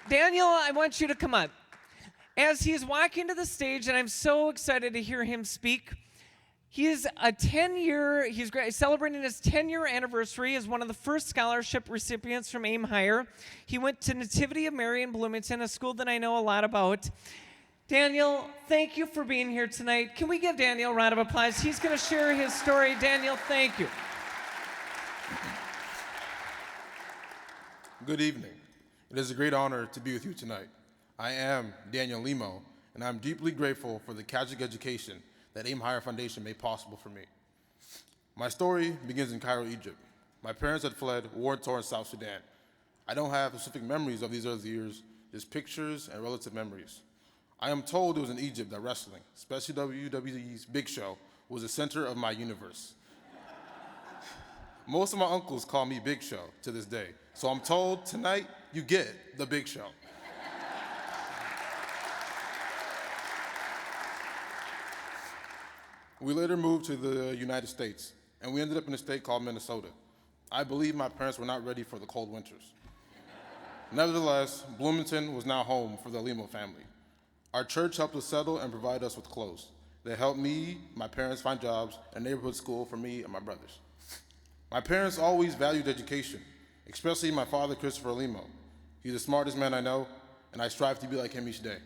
Daniel, I want you to come up. As he's walking to the stage, and I'm so excited to hear him speak, he's celebrating his 10-year anniversary as one of the first scholarship recipients from Aim Higher. He went to Nativity of Mary in Bloomington, a school that I know a lot about. Daniel, thank you for being here tonight. Can we give Daniel a round of applause? He's going to share his story. Daniel, thank you. Good evening. It is a great honor to be with you tonight. I am Daniel Limo, and I'm deeply grateful for the Catholic education that Aim Higher Foundation made possible for me. My story begins in Cairo, Egypt. My parents had fled war-torn South Sudan. I don't have specific memories of these early years, just pictures and relative memories. I am told it was in Egypt that wrestling, especially WWE's Big Show, was the center of my universe. Most of my uncles call me Big Show to this day, so I'm told tonight you get the Big Show. We later moved to the United States, and we ended up in a state called Minnesota. I believe my parents were not ready for the cold winters. Nevertheless, Bloomington was now home for the Limo family. Our church helped us settle and provide us with clothes. They helped me, my parents find jobs, and a neighborhood school for me and my brothers. My parents always valued education, especially my father, Christopher Limo. He's the smartest man I know, and I strive to be like him each day.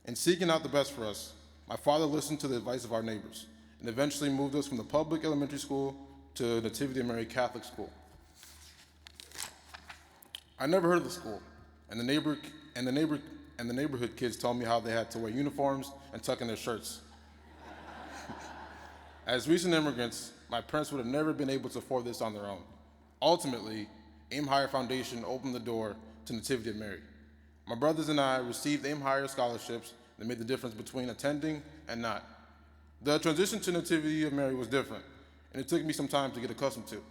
In seeking out the best for us, my father listened to the advice of our neighbors and eventually moved us from the public elementary school to Nativity of Mary Catholic School. I never heard of the school, and the neighborhood kids told me how they had to wear uniforms and tuck in their shirts. As recent immigrants, my parents would have never been able to afford this on their own. Ultimately, Aim Higher Foundation opened the door to Nativity of Mary. My brothers and I received Aim Higher scholarships that made the difference between attending and not. The transition to Nativity of Mary was different, and it took me some time to get accustomed to.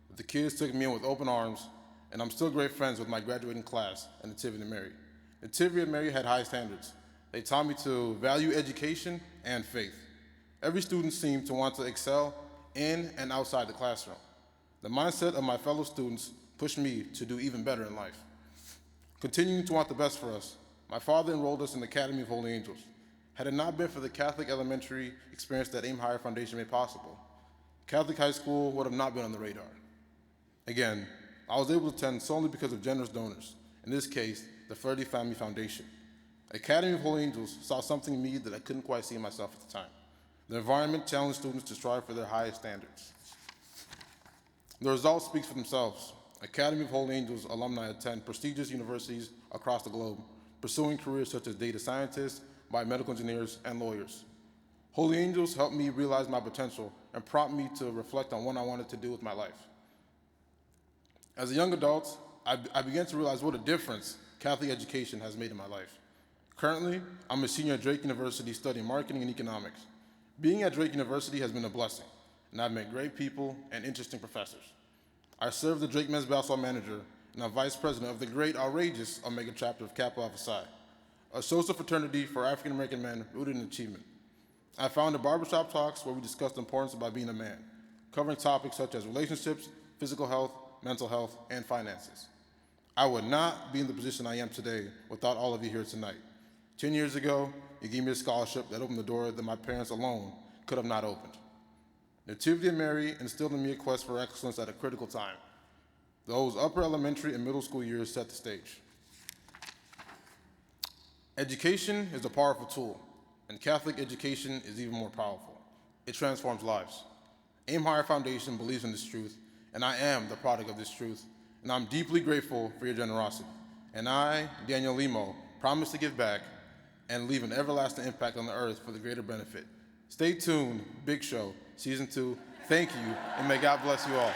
But the kids took me in with open arms, and I'm still great friends with my graduating class at Nativity of Mary. Nativity of Mary had high standards. They taught me to value education and faith. Every student seemed to want to excel in and outside the classroom. The mindset of my fellow students pushed me to do even better in life. Continuing to want the best for us, my father enrolled us in the Academy of Holy Angels. Had it not been for the Catholic elementary experience that Aim Higher Foundation made possible, Catholic high school would have not been on the radar. Again, I was able to attend solely because of generous donors, in this case, the Flaherty Family Foundation. Academy of Holy Angels saw something in me that I couldn't quite see in myself at the time. The environment challenged students to strive for their highest standards. The results speak for themselves. Academy of Holy Angels alumni attend prestigious universities across the globe, pursuing careers such as data scientists, biomedical engineers, and lawyers. Holy Angels helped me realize my potential and prompt me to reflect on what I wanted to do with my life. As a young adult, I began to realize what a difference Catholic education has made in my life. Currently, I'm a senior at Drake University studying marketing and economics. Being at Drake University has been a blessing, and I've met great people and interesting professors. I serve the Drake Men's Basketball Manager, and I'm Vice President of the great, outrageous Omega chapter of Kappa Alpha Psi, a social fraternity for African American men rooted in achievement. I founded Barbershop Talks, where we discuss the importance about being a man, covering topics such as relationships, physical health, mental health, and finances. I would not be in the position I am today without all of you here tonight. 10 years ago, you gave me a scholarship that opened the door that my parents alone could have not opened. Nativity of Mary instilled in me a quest for excellence at a critical time. Those upper elementary and middle school years set the stage. Education is a powerful tool, and Catholic education is even more powerful. It transforms lives. Aim Higher Foundation believes in this truth, and I am the product of this truth, and I'm deeply grateful for your generosity. And I, Daniel Limo, promise to give back and leave an everlasting impact on the earth for the greater benefit. Stay tuned, Big Show, Season 2. Thank you, and may God bless you all.